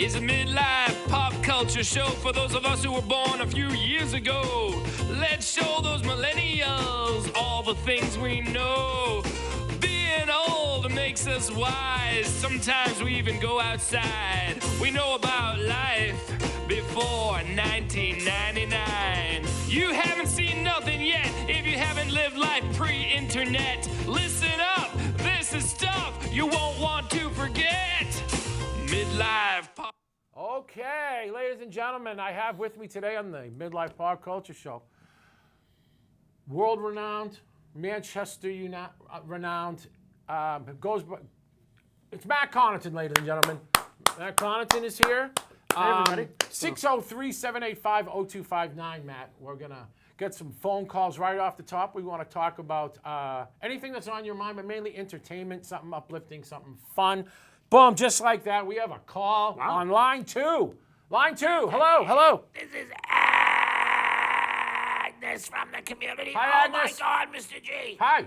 is a midlife pop culture show for those of us who were born a few years ago. Let's show those millennials all the things we know. Being old makes us wise. Sometimes we even go outside. We know about life before 1999. You haven't seen nothing yet if you haven't lived life pre-internet. Listen up, this is stuff you won't want to forget. Midlife Pop. Okay, ladies and gentlemen, I have with me today on the Midlife Pop Culture Show, world-renowned, Manchester renowned, it's Matt Connarton, ladies and gentlemen. Matt Connarton is here. Hey, everybody. 603-785-0259, Matt. We're going to get some phone calls right off the top. We want to talk about anything that's on your mind, but mainly entertainment, something uplifting, something fun. Boom, just like that. We have a call on line 2. Line 2. Hello. This is Agnes from the community. Hi, oh Agnes. my God, Mr. G. Hi.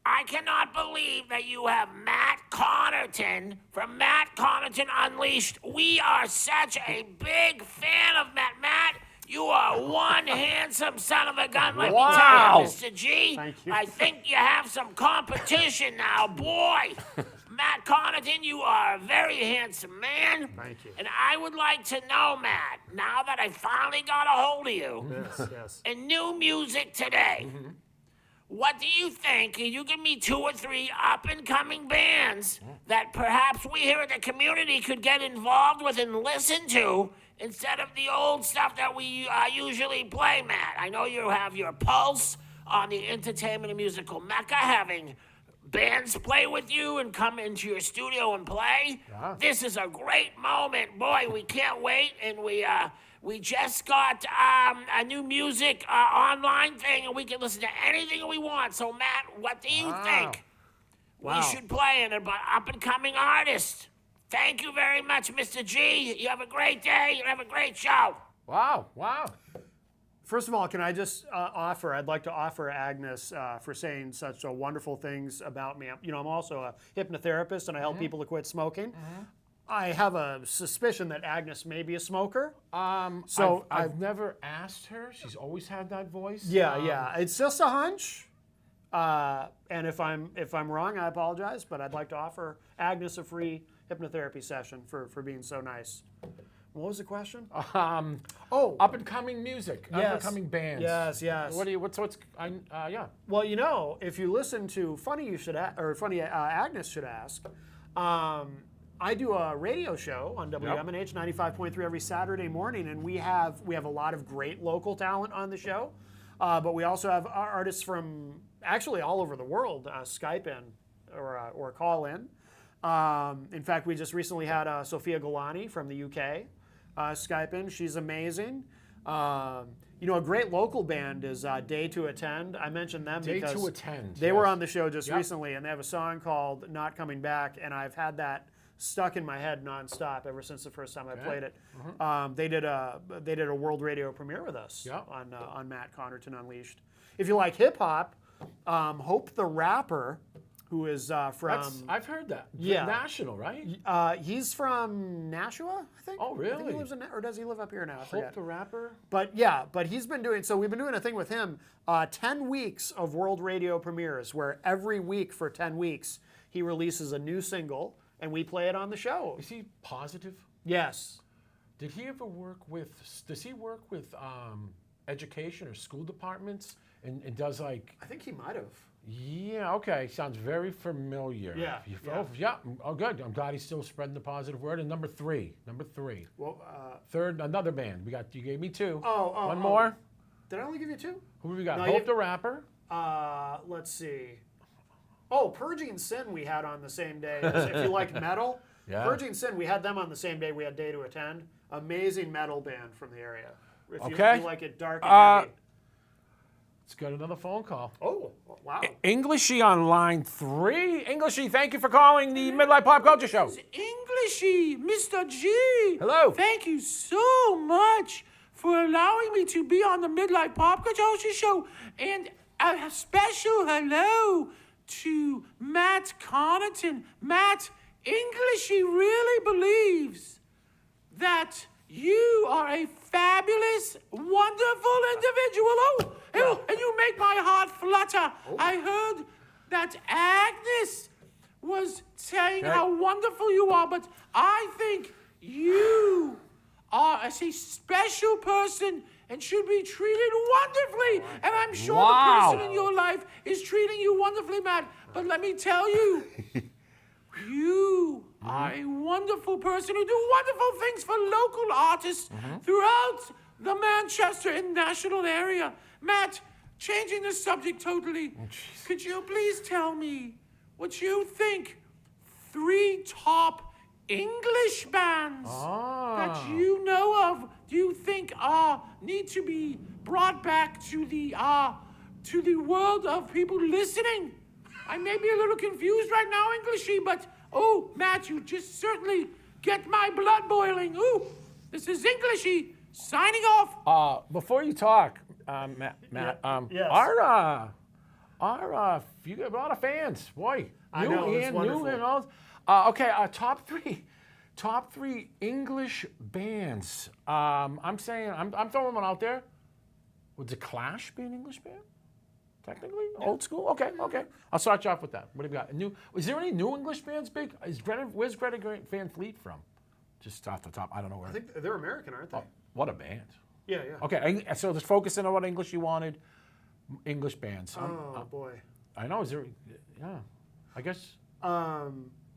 I cannot believe that you have Matt Connarton from Matt Connarton Unleashed. We are such a big fan of Matt. Matt, you are one handsome son of a gun. Let me tell you, Mr. G. Thank you. I think you have some competition now, boy. Matt Connarton, you are a very handsome man. Thank you. And I would like to know, Matt, now that I finally got a hold of you, Yes. in new music today, what do you think? Can you give me 2 or 3 up-and-coming bands that perhaps we here at the community could get involved with and listen to instead of the old stuff that we usually play, Matt? I know you have your pulse on the entertainment and musical mecca, having bands play with you and come into your studio and play. Yeah. This is a great moment. Boy, we can't wait, and we just got a new music online thing, and we can listen to anything we want. So, Matt, what do you think we should play in about up-and-coming artists? Thank you very much, Mr. G. You have a great day. You have a great show. Wow. First of all, can I just I'd like to offer Agnes for saying such wonderful things about me. You know, I'm also a hypnotherapist, and I help people to quit smoking. I have a suspicion that Agnes may be a smoker. I've never asked her. She's always had that voice. Yeah. It's just a hunch. And if I'm wrong, I apologize. But I'd like to offer Agnes a free hypnotherapy session for being so nice. What was the question? Up and coming music, up and coming bands. Yes. Well, you know, if you listen to Agnes should ask. I do a radio show on WMNH 95.3 every Saturday morning, and we have a lot of great local talent on the show, but we also have artists from actually all over the world Skype in or call in. In fact, we just recently had Sophia Galani from the UK Skype in. She's amazing. You know, a great local band is Day to Attend. I mentioned them because they were on the show just recently, and they have a song called Not Coming Back, and I've had that stuck in my head nonstop ever since the first time I played it. They did a world radio premiere with us on Matt Connarton Unleashed. If you like hip hop, Hope the Rapper, who is from... I've heard that. Yeah. National, right? He's from Nashua, I think. Oh, really? I think he lives or does he live up here now? I forget. Hope the Rapper? But he's been doing... So we've been doing a thing with him, 10 weeks of world radio premieres, where every week for 10 weeks, he releases a new single, and we play it on the show. Is he positive? Yes. Does he work with education or school departments and does like... I think he might have. Yeah, okay. Sounds very familiar. Yeah. Oh, good. I'm glad he's still spreading the positive word. And number three. Well, Third, another band. You gave me 2. One Oh. more. Did I only give you 2? Who have we got? No, Hope the Rapper. Let's see. Oh, Purging Sin we had on the same day. If you like metal, Purging Sin, we had them on the same day we had Day to Attend. Amazing metal band from the area. If you like it dark and heavy. Let's get another phone call. Oh, wow. Englishy on line 3. Englishy, thank you for calling the Midlife Pop Culture Show. Englishy, Mr. G. Hello. Thank you so much for allowing me to be on the Midlife Pop Culture Show. And a special hello to Matt Connarton. Matt, Englishy really believes that you are a fabulous, wonderful individual. And you make my heart flutter. I heard that Agnes was saying how wonderful you are, but I think you are a special person and should be treated wonderfully. And I'm sure the person in your life is treating you wonderfully, Matt. But let me tell you, you are a wonderful person who do wonderful things for local artists throughout the Manchester and national area. Matt, changing the subject totally, could you please tell me what you think 3 top English bands that you know of do you think need to be brought back to the world of people listening? I may be a little confused right now, Englishy, but Matt, you just certainly get my blood boiling. This is Englishy signing off. Before you talk, Matt, yes. you got a lot of fans, boy. I know, it's wonderful. New and all. Top three English bands. I'm saying, I'm throwing one out there. Would The Clash be an English band? Technically, old school. Okay. I'll start you off with that. What have you got? Is there any new English bands big? Where's Greta Van Fleet from? Just off the top, I don't know where. I think they're American, aren't they? What a band. Yeah. Okay, so let's focus in on what English you wanted. English bands. Boy. I know. Is there? Yeah. I guess.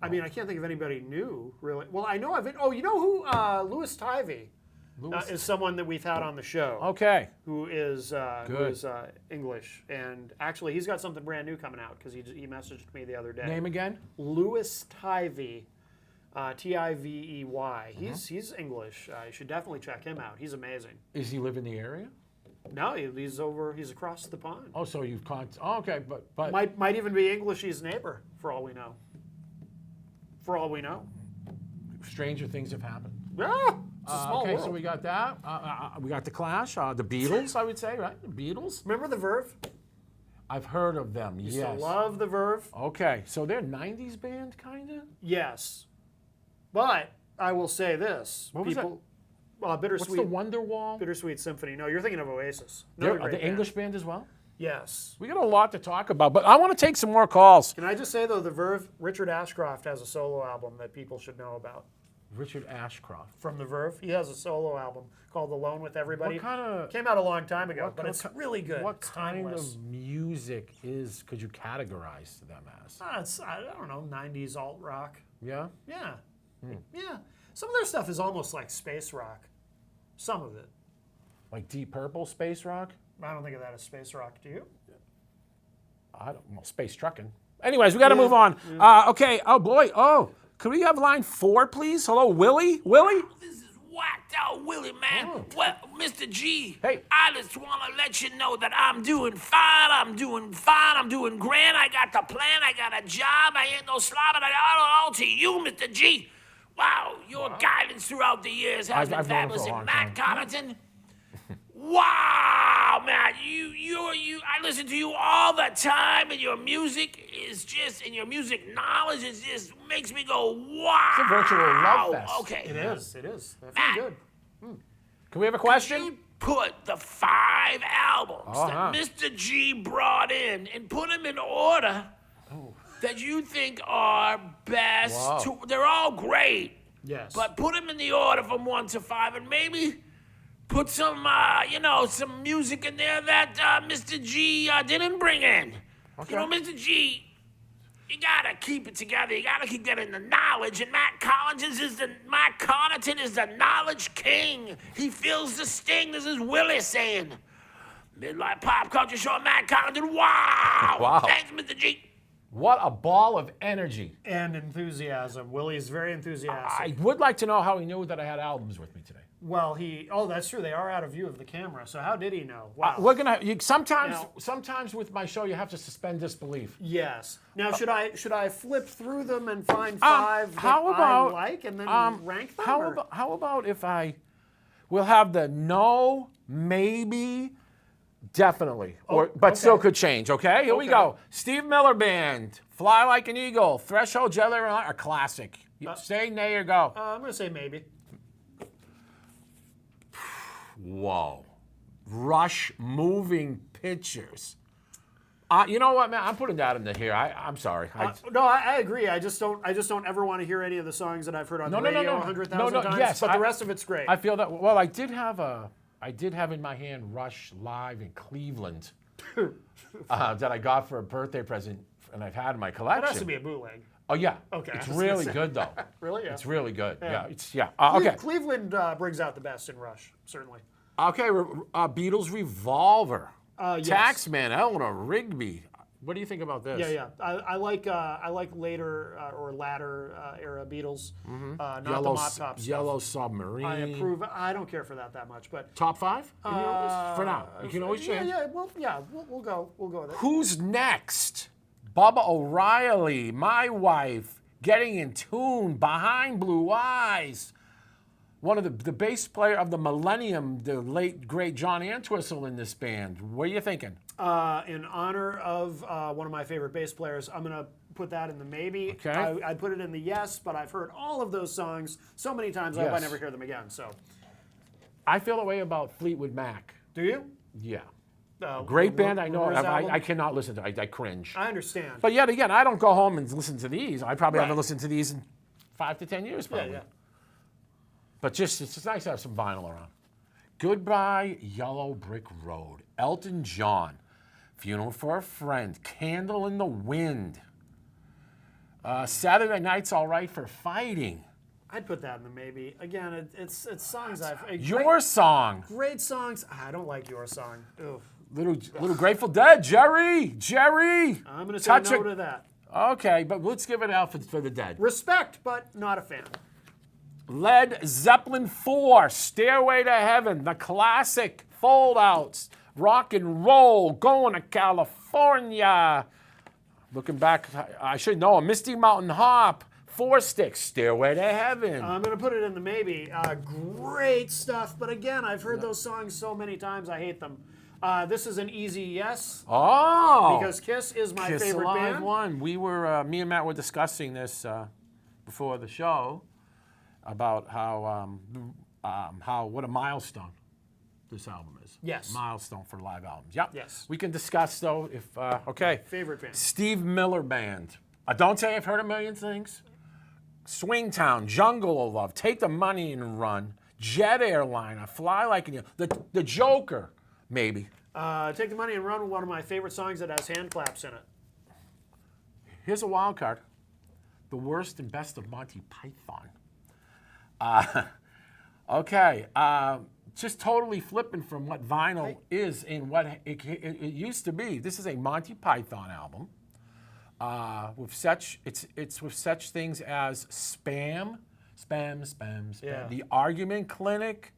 I mean, I can't think of anybody new, really. Well, I know of it. Oh, you know who? Louis Tivey is someone that we've had on the show. Okay. Who is English, and actually, he's got something brand new coming out because he messaged me the other day. Name again? Louis Tivey, Tivey. He's English. You should definitely check him out. He's amazing. Does he live in the area? No, he's across the pond. Oh, so you've okay, but might even be Englishy's neighbor for all we know. Stranger things have happened. Yeah, it's a small world. So we got that. We got The Clash, the Beatles, I would say, right? The Beatles. Remember the Verve? I've heard of them. Used yes. to love the Verve. Okay, so they're '90s band, kind of. Yes, but I will say this: What was Bittersweet. What's the Wonderwall? Bittersweet Symphony. No, you're thinking of Oasis. Are the English band as well? Yes. We got a lot to talk about, but I want to take some more calls. Can I just say though, the Verve, Richard Ashcroft has a solo album that people should know about. Richard Ashcroft. From the Verve, he has a solo album called "Alone with Everybody." What kind of? Came out a long time ago, but it's really good. What it's kind timeless. of music could you categorize them as? It's, I don't know, 90s alt rock. Yeah. Yeah. Yeah. Some of their stuff is almost like space rock. Some of it. Like Deep Purple, space rock? I don't think of that as space rock. Do you? Space trucking. Anyways, we got to move on. Yeah. Okay. Oh boy. Oh, could we have line 4, please? Hello, Willie. Willie. This is whacked out Willie, man. Well, Mr. G, Hey. I just want to let you know that I'm doing fine. I'm doing grand. I got the plan. I got a job. I ain't no slob, and I got it all to you, Mr. G. Wow, your guidance throughout the years has been I've known him fabulous. for a long And Matt time. Connarton, wow, man, I listen to you all the time, and your music is just, and your music knowledge is just makes me go, wow. It's a virtual love fest. Okay. It is. That's Matt. really good. Can we have a You question? put the 5 albums Uh-huh. that Mr. G brought in and put them in order that you think are best. Wow. They're all great, Yes. but put them in the order from 1 to 5, and maybe put some, some music in there that Mr. G didn't bring in. Okay. You know, Mr. G, you gotta keep it together. You gotta keep getting the knowledge. And Matt Connarton is the knowledge king. He feels the sting. This is Willie saying. Midlife Pop Culture Show, Matt Connarton. Wow. Wow. Thanks, Mr. G. What a ball of energy. And enthusiasm. Willie's very enthusiastic. I would like to know how he knew that I had albums with me today. Well, that's true. They are out of view of the camera. So how did he know? Wow. We're gonna sometimes Now- sometimes with my show you have to suspend disbelief. Yes. Now, should I flip through them and find 5 that how about I like and then rank them? How about if we'll have the no, maybe, definitely, but still could change. Okay, here we go. Steve Miller Band, Fly Like an Eagle, Threshold, Jelly Roll, a classic. Say nay or go. I'm going to say maybe. Whoa. Rush Moving Pictures. You know what, man? I'm putting that into here. I'm sorry. No, I agree. I just don't ever want to hear any of the songs that I've heard on the radio 100,000 times. Yes, but the rest of it's great. I feel that. Well, I did have in my hand Rush live in Cleveland that I got for a birthday present, and I've had in my collection. That has to be a bootleg. Oh yeah. Okay. It's really good though. Really? Yeah. It's really good. Yeah. Okay. Cleveland brings out the best in Rush, certainly. Okay. Beatles Revolver. Yes. Taxman, Eleanor Rigby. What do you think about this? Yeah. I like later or latter era Beatles, not the Mop Top stuff. Yellow Submarine. I approve. I don't care for that much, but Top 5 in your list? For now. You can always change. We'll go with it. Who's next? Bubba O'Reilly, My Wife, Getting in Tune, Behind Blue Eyes. One of the bass player of the millennium, the late, great John Entwistle in this band. What are you thinking? In honor of one of my favorite bass players, I'm going to put that in the maybe. Okay. I'd put it in the yes, but I've heard all of those songs so many times, I hope I never hear them again. So, I feel the way about Fleetwood Mac. do you? Yeah. Great band, I know. Rumors I album? cannot listen to it. I cringe. I understand. But yet again, I don't go home and listen to these. I probably Right. haven't listened to these in 5 to 10 years, probably. yeah. But it's just nice to have some vinyl around. Goodbye, Yellow Brick Road. Elton John. Funeral for a Friend. Candle in the Wind. Saturday Night's All Right for Fighting. I'd put that in the maybe. Again, it's songs Your Song. great songs. I don't like your song. Oof. Little Grateful Dead. Jerry. I'm going to say no to that. Okay, but let's give it out for the Dead. Respect, but not a fan. Led Zeppelin 4, Stairway to Heaven, the classic fold-outs, rock and roll, going to California. Looking back, I should know, a Misty Mountain Hop, Four Sticks, Stairway to Heaven. I'm going to put it in the maybe. Great stuff, but again, I've heard those songs so many times, I hate them. This is an easy yes. Oh! Because Kiss is my Kiss favorite Alive band. One. We were, me and Matt were discussing this before the show about what a milestone this album is. Yes. Milestone for live albums. Yep. Yes. We can discuss though if okay. Favorite band. Steve Miller Band. Don't say I've heard a million things. Swingtown, Jungle of Love, Take the Money and Run, Jet Airliner, Fly Like an Eagle, the Joker, maybe. Take the Money and Run, one of my favorite songs that has hand claps in it. Here's a wild card. The Worst and Best of Monty Python. Okay. Just totally flipping from what vinyl is and what it used to be. This is a Monty Python album. With such things as Spam, Yeah. The Argument Clinic,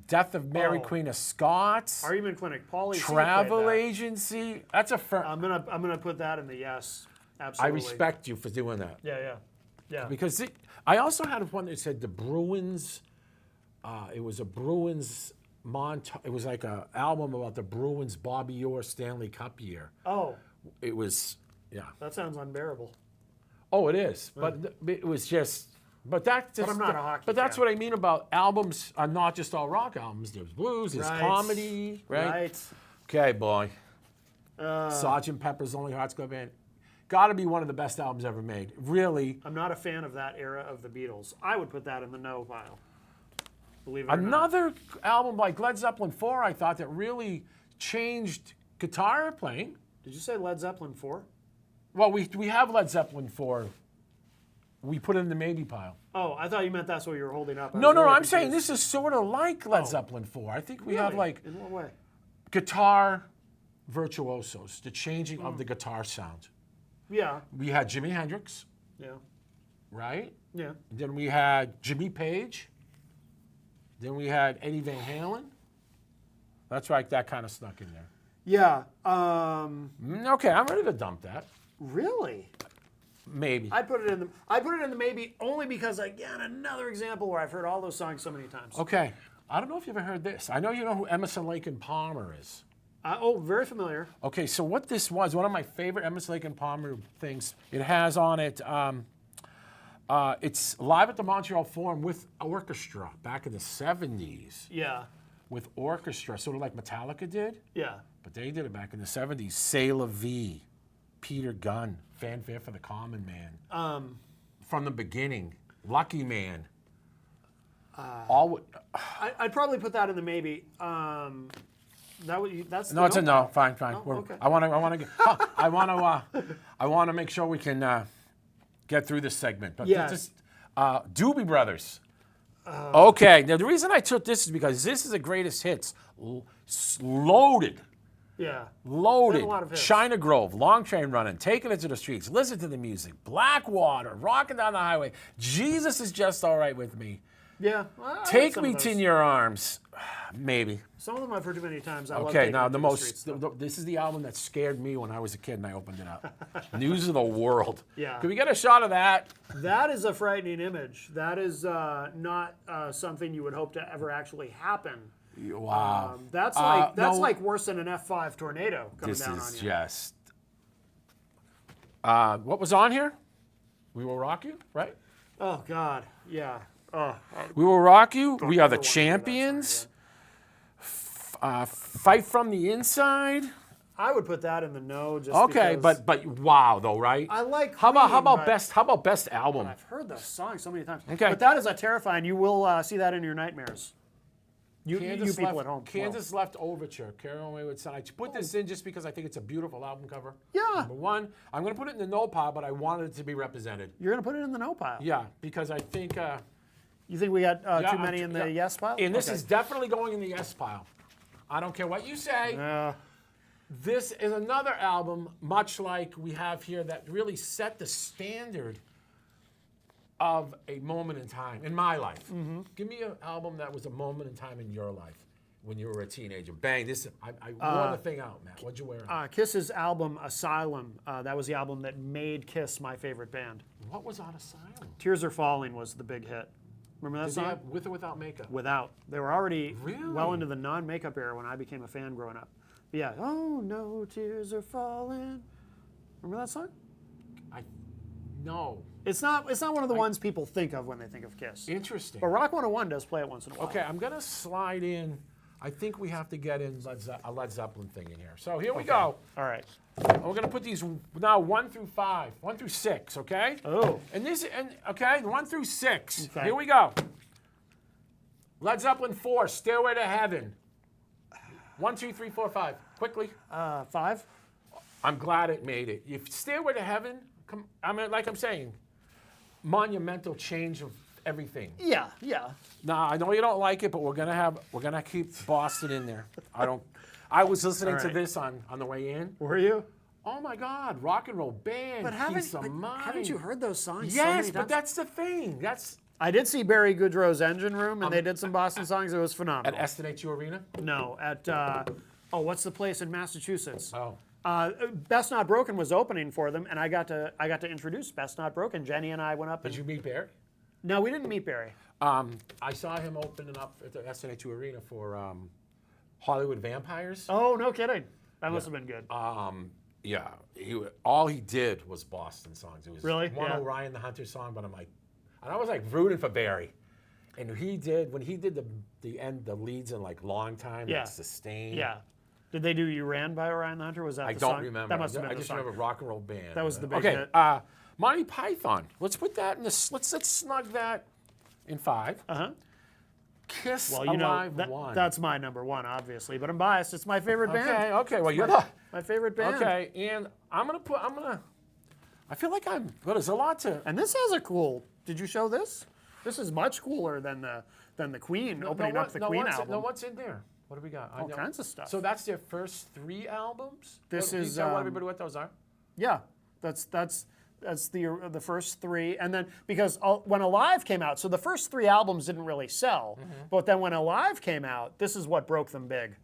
Death of Mary Queen of Scots, Argument Clinic, Pauly C Travel played that. Agency. That's a firm. I'm gonna put that in the yes. I Absolutely. respect you for doing that. Yeah. Because I also had one that said the Bruins. It was a Bruins it was like an album about the Bruins Bobby Orr Stanley Cup year. Oh, It was, yeah. that sounds unbearable. Oh, it is. But it was just. But that's just. I'm not a hockey But that's fan. what I mean about albums are not just all rock albums. There's blues, there's Right. comedy, right? Right. Okay, boy. Sgt. Pepper's Lonely Hearts Club Band. Got to be one of the best albums ever made. Really. I'm not a fan of that era of the Beatles. I would put that in the no pile. Believe it or not. Another album like Led Zeppelin 4, I thought, that really changed guitar playing. Did you say Led Zeppelin 4? Well, we have Led Zeppelin 4. We put it in the maybe pile. Oh, I thought you meant that's what you were holding up. No, I'm saying this is sort of like Led Zeppelin 4. I think we have like In what way? guitar virtuosos, the changing of the guitar sound. Yeah. We had Jimi Hendrix, Yeah. right? Yeah. Then we had Jimmy Page. Then we had Eddie Van Halen. That's right, that kind of snuck in there. Yeah. Okay, I'm ready to dump that. Really? Maybe. I put it in the maybe only because again another example where I've heard all those songs so many times. Okay, I don't know if you've ever heard this. I know you know who Emerson, Lake and Palmer is. Very familiar. Okay, so what this was, one of my favorite Emerson, Lake and Palmer things, it has on it It's live at the Montreal Forum with orchestra back in the 70s. Yeah. With orchestra, sort of like Metallica did. Yeah. But they did it back in the 70s. C'est la vie. Peter Gunn. Fanfare for the Common Man. From the beginning. Lucky Man. I'd probably put that in the maybe. That's No, it's a no. Fine. Oh, okay. I want to make sure we can get through this segment. But Yes. just Doobie Brothers. Okay. Now the reason I took this is because this is the greatest hits. Loaded. Yeah. Loaded. a lot of hits. China Grove, Long Train Running, Taking It to the Streets, Listen to the Music, Blackwater, Rocking Down the Highway, Jesus Is Just All Right With Me, Yeah. I like Take some Me of those. to Your Arms, maybe. Some of them I've heard too many times. I love Okay, Taking now It to the Streets, most, though. this is the album that scared me when I was a kid and I opened it up. News of the World. Yeah. Can we get a shot of that? That is a frightening image. That is not something you would hope to ever actually happen. Wow. That's no. like worse than an F5 tornado coming This down is on you. just. What was on here? We Will Rock You, right? Oh God, yeah. Oh, We Will Rock You. We Are the never wanna hear that song Champions. Fight from the Inside. I would put that in the no. Just Okay, because but wow though, right? I like. How Queen, about but best album? I've heard those songs so many times. Okay. But that is a terrifying. You will see that in your nightmares. You Kansas people Left, at home. Kansas Left Overture, Carol Wayward Son. I put this in just because I think it's a beautiful album cover. Yeah. Number one, I'm going to put it in the no pile, but I wanted it to be represented. You're gonna put it in the no pile. Yeah, because I think. You think we got yeah, too many in the yes pile? And this Okay. is definitely going in the yes pile. I don't care what you say. This is another album, much like we have here, that really set the standard of a moment in time in my life. Mm-hmm. Give me an album that was a moment in time in your life when you were a teenager. Bang! This I wore the thing out, Matt. What'd you wear? Kiss's album Asylum. That was the album that made Kiss my favorite band. What was on Asylum? Tears Are Falling was the big hit. Remember that Did they song? have with or without makeup? Without. They were already Really? well into the non-makeup era when I became a fan growing up. But yeah. Oh no, tears are falling. Remember that song? No. It's not one of the ones people think of when they think of Kiss. Interesting. But Rock 101 does play it once in a while. Okay, I'm gonna slide in. I think we have to get in a Led Zeppelin thing in here. So here we go. All right. And we're gonna put these now 1 through 5, 1 through 6, okay? Oh. And okay, 1 through 6. Okay. Here we go. Led Zeppelin 4, Stairway to Heaven. 1, 2, 3, 4, 5. Quickly. 5. I'm glad it made it. If Stairway to Heaven, like I'm saying, monumental change of everything. Yeah. Yeah. Nah, I know you don't like it, but we're gonna keep Boston in there. I was listening All to right. this on the way in. Were you? Oh my God, rock and roll band, But Peace of Mind. haven't you heard those songs? so Yes, many but times? that's the thing. That's I did see Barry Goodrow's Engine Room, and they did some Boston songs. It was at phenomenal. SNHU Arena. No, at what's the place in Massachusetts? Oh, Best Not Broken was opening for them, and I got to introduce Best Not Broken. Jenny and I went up. did you meet Barry? No, we didn't meet Barry. I saw him opening up at the SNHU Arena for Hollywood Vampires. Oh, no kidding. That must have been good. Yeah, all he did was Boston songs. It was Really? one Yeah. Orion the Hunter song, but I was like rooting for Barry. And when he did the leads in like Long Time, Yeah. like Sustain. Yeah. Did they do "You Ran" by Orion the Hunter? Was that I the don't song? remember. That must have been I the just song. remember Rock and Roll Band. That was the big okay, hit. Monty Python. Let's put that in this. Let's snug that in 5. Uh-huh. Kiss Well, you know, Alive 1. that's my number one, obviously, but I'm biased. It's my favorite band. Okay. Well, you're the. My favorite band. Okay, and I feel like there's a lot to. And this has a cool. Did you show this? This is much cooler than the Queen opening up the Queen album. No, what's in there? What do we got? All kinds of stuff. So that's their first 3 albums? This Can you is, tell everybody what those are? Yeah, that's the first 3, and then because when Alive came out, so the first 3 albums didn't really sell, but then when Alive came out, this is what broke them big.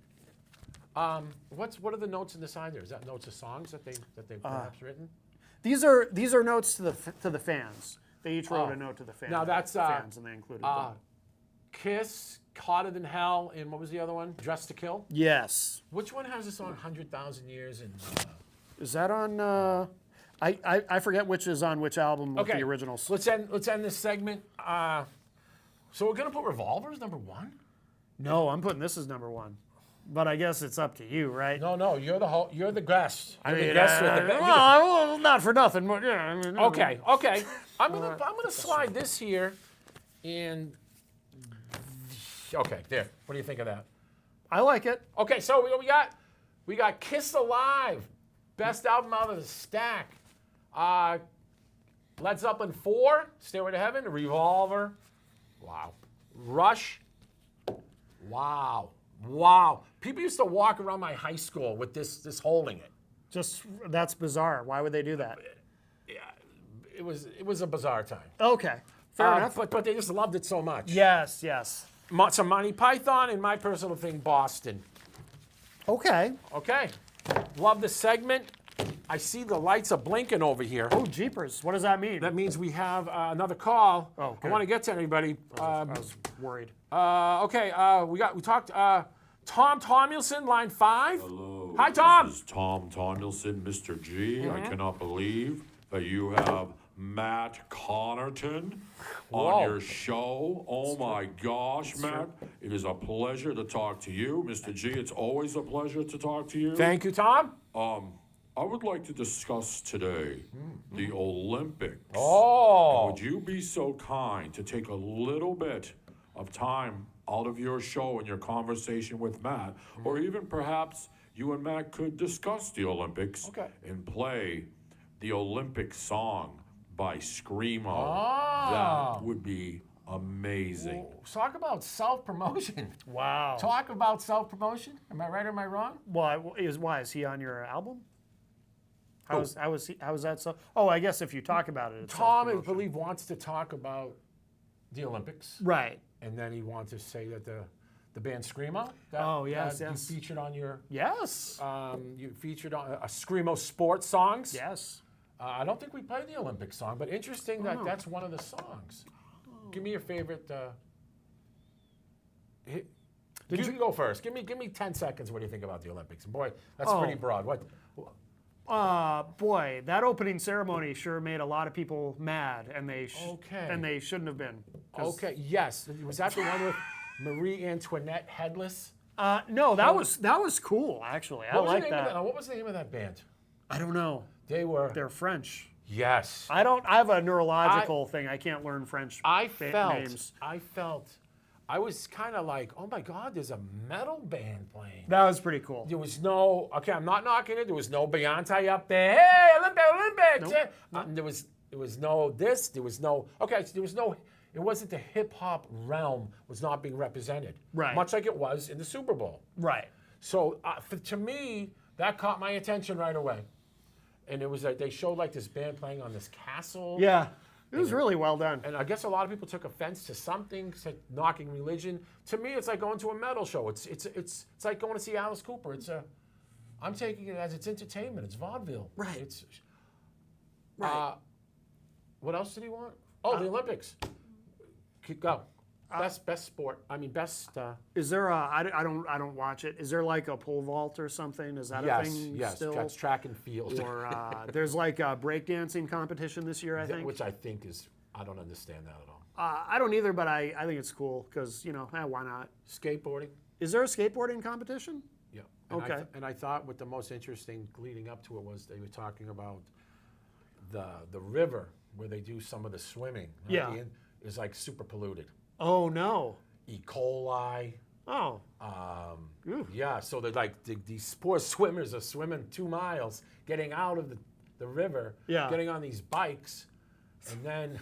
What are the notes in the side there? Is that notes of songs that they've perhaps written? These are notes to the fans. They each wrote a note to the fans. Now that's fans, and they included them. Kiss, Hotter Than Hell, and what was the other one? Dressed to Kill. Yes. Which one has the song 100,000 Years? And Is that on? I forget which is on which album with Okay. the originals. Let's end this segment. So we're gonna put Revolvers number 1. No, I'm putting this as number 1. But I guess it's up to you, right? No, you're the guest. I You're mean, the guest with the well, not for nothing. But, yeah, I mean, Okay. I'm gonna slide this here, and okay, there. What do you think of that? I like it. Okay, so we got Kiss Alive, best album out of the stack. Led Zeppelin 4, Stairway to Heaven, Revolver. Wow. Rush. Wow. People used to walk around my high school with this holding it. Just that's bizarre. Why would they do that? Yeah, it was a bizarre time. Okay, fair enough. But they just loved it so much. Yes. Some Monty Python and my personal thing, Boston. Okay. Okay. Love the segment. I see the lights are blinking over here. Oh, jeepers! What does that mean? That means we have another call. Oh, I good. want to get to anybody. I was worried. Okay. We talked. Tom Tomlinson, line 5. Hello. Hi, Tom. This is Tom Tomlinson, Mr. G. I cannot believe that you have Matt Connarton Whoa. on your show. Oh my gosh, Matt. It is a pleasure to talk to you. Mr. G, it's always a pleasure to talk to you. Thank you, Tom. I would like to discuss today the Olympics. Oh. Would you be so kind to take a little bit of time out of your show and your conversation with Matt, or even perhaps you and Matt could discuss the Olympics and play the Olympic song by Screamo. That would be amazing. Talk about self-promotion. Wow. Talk about self-promotion. Am I right or am I wrong? Why is he on your album? How is that so? Oh, I guess if you talk about it, it's Tom, I self-promotion. believe, wants to talk about the Olympics. Right. And then he wants to say that the band Screamo. Yes. You featured on your. Yes. You featured on a Screamo sports songs. Yes. I don't think we played the Olympic song, but interesting that that's one of the songs. Give me your favorite. You can go first. Give me 10 seconds. What do you think about the Olympics? Boy, that's pretty broad. What? Boy, that opening ceremony sure made a lot of people mad, and they shouldn't have been. Okay. Yes. Was that the one with Marie Antoinette headless? No, that was cool actually. I like that. What was the name of that band? I don't know. They're French. Yes. I have a neurological thing. I can't learn French names. I was kind of like, oh my God, there's a metal band playing. That was pretty cool. There was no, I'm not knocking it. There was no Beyonce up there. Hey, Olympics. Nope. Yeah. There was no this. There was no, it wasn't the hip hop realm was not being represented. Right. Much like it was in the Super Bowl. Right. So to me, that caught my attention right away. And it was like, they showed like this band playing on this castle. Yeah. It was really well done. And I guess a lot of people took offense to something, said knocking religion. To me, it's like going to a metal show. It's like going to see Alice Cooper. I'm taking it as it's entertainment. It's vaudeville. Right. Right. What else did he want? Oh, the Olympics. Go. Best sport. I mean, best. Is there I don't watch it. Is there like a pole vault or something? Is that a thing yes, still? that's track and field. Or there's like a breakdancing competition this year, I think. Which I think is, I don't understand that at all. I don't either, but I think it's cool because, why not? Skateboarding. Is there a skateboarding competition? Yeah. Okay. And I thought what the most interesting leading up to it was they were talking about the river where they do some of the swimming. Yeah. Is like super polluted. Oh, no. E. coli. Oh. Yeah, so they're like these poor swimmers are swimming 2 miles, getting out of the river, getting on these bikes, and then.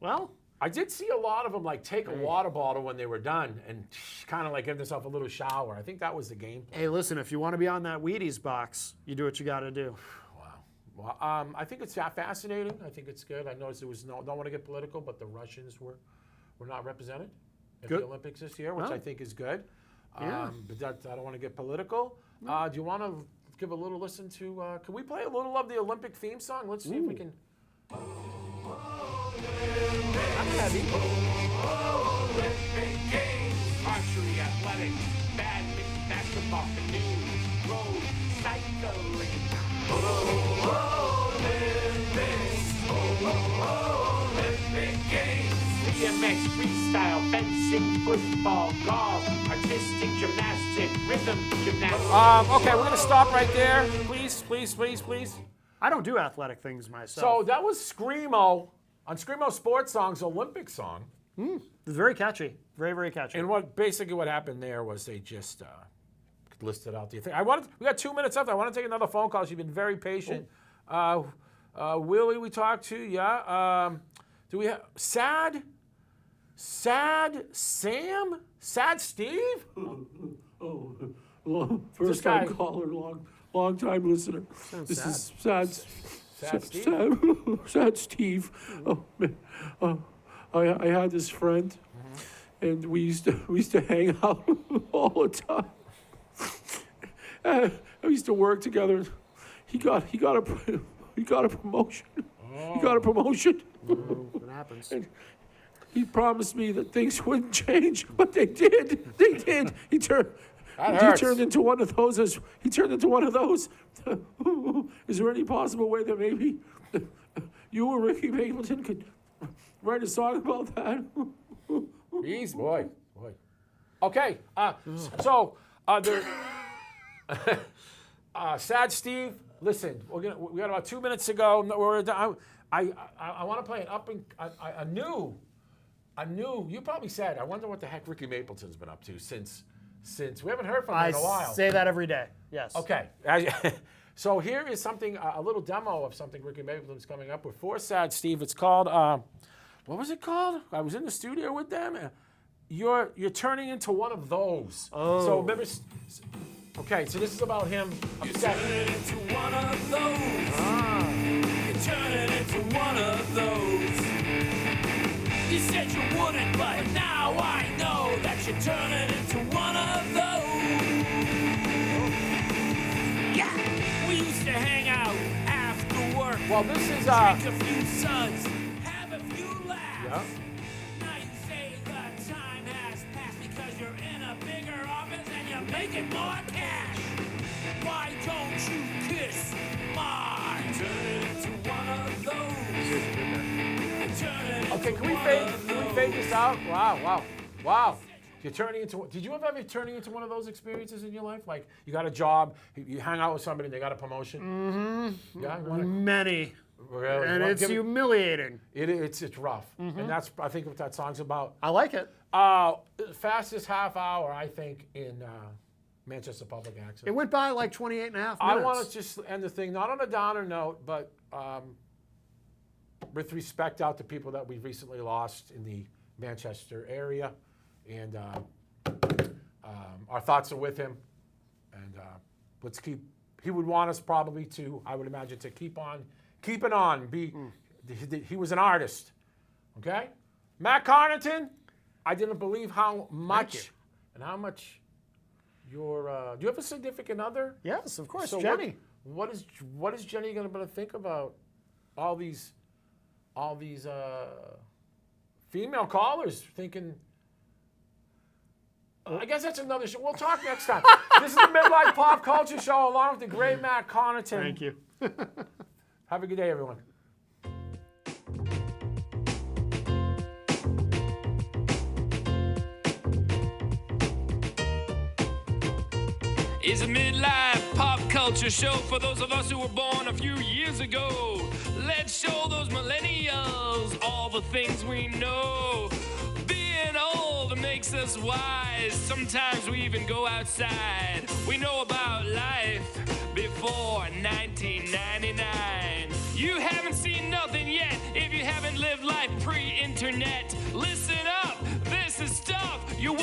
Well, I did see a lot of them like take a water bottle when they were done and kind of like give themselves a little shower. I think that was the game plan. hey, listen, if you want to be on that Wheaties box, you do what you got to do. Well, I think it's fascinating. I think it's good. I noticed there was don't want to get political, but the Russians were not represented at the Olympics this year, which I think is good. Yeah. But I don't want to get political. Do you want to give a little listen to, can we play a little of the Olympic theme song? Let's see if we can. Not heavy. Olympic Games, archery, athletics, badminton, basketball, canoe, road, cycling. Olympic Games. BMX, freestyle, fencing, football, golf, artistic, gymnastic, rhythm, gymnastics. Okay, we're gonna stop right there. Please. I don't do athletic things myself. So that was Screamo on Screamo Sports Songs Olympic song. It's very catchy. Very, very catchy. And what happened there was they just listed out the thing. We got 2 minutes left. I want to take another phone call. She's been very patient. Willie, we talked to. Yeah. Do we have Sad Sam? Sad Steve? First guy- time caller, long time listener. This sad. is Sad Steve? Sad Steve. Oh, man. I had this friend, and we used to hang out all the time. We used to work together. He got a promotion. He got a promotion. What happens? And he promised me that things wouldn't change, but they did. They did. He turned into one of those. Is there any possible way that maybe you or Ricky Mapleton could write a song about that? Jeez, boy. Okay. Sad Steve. Listen, we got about 2 minutes to go. I want to play a new. You probably said. I wonder what the heck Ricky Mapleton's been up to since we haven't heard from him in a while. I say that every day. Yes. Okay. So here is something, a little demo of something Ricky Mapleton's coming up with for Sad Steve. It's called, what was it called? I was in the studio with them. You're turning into one of those. Oh. So remember, okay, so this is about him upset. You're turning into one of those. You're turning into one of those. You said you wouldn't, but now I know that you're turning into one of those. Yeah, we used to hang out after work. Well, this is, drink a few suds, have a few laughs. Yeah. Now you say the time has passed because you're in a bigger office and you're making more cash. Why don't you kiss my turn into one of those? Okay, can we fade this out? Wow. You're turning into. Did you ever have turning into one of those experiences in your life? Like you got a job, you hang out with somebody, and they got a promotion. Mm-hmm. Yeah. Many. Really? And it's humiliating. It's rough, and that's I think what that song's about. I like it. Fastest half hour I think in Manchester public access. It went by like 28 and a half I minutes. want to just end the thing not on a downer note, but with respect out to people that we've recently lost in the Manchester area, and our thoughts are with him. And let's keep. He would want us probably to, I would imagine, to keep it on. He was an artist. Okay, Matt Connarton. I didn't believe how much your. Do you have a significant other? Yes, of course, So Jenny. What is Jenny going to think about all these female callers thinking? I guess that's another show. We'll talk next time. This is the Midlife Pop Culture Show along with the great Matt Connarton. Thank you. Have a good day, everyone. Is a midlife pop culture show for those of us who were born a few years ago. Let's show those millennials all the things we know. Being old makes us wise. Sometimes we even go outside. We know about life before 1999. You haven't seen nothing yet if you haven't lived life pre-internet. Listen up, this is stuff you won't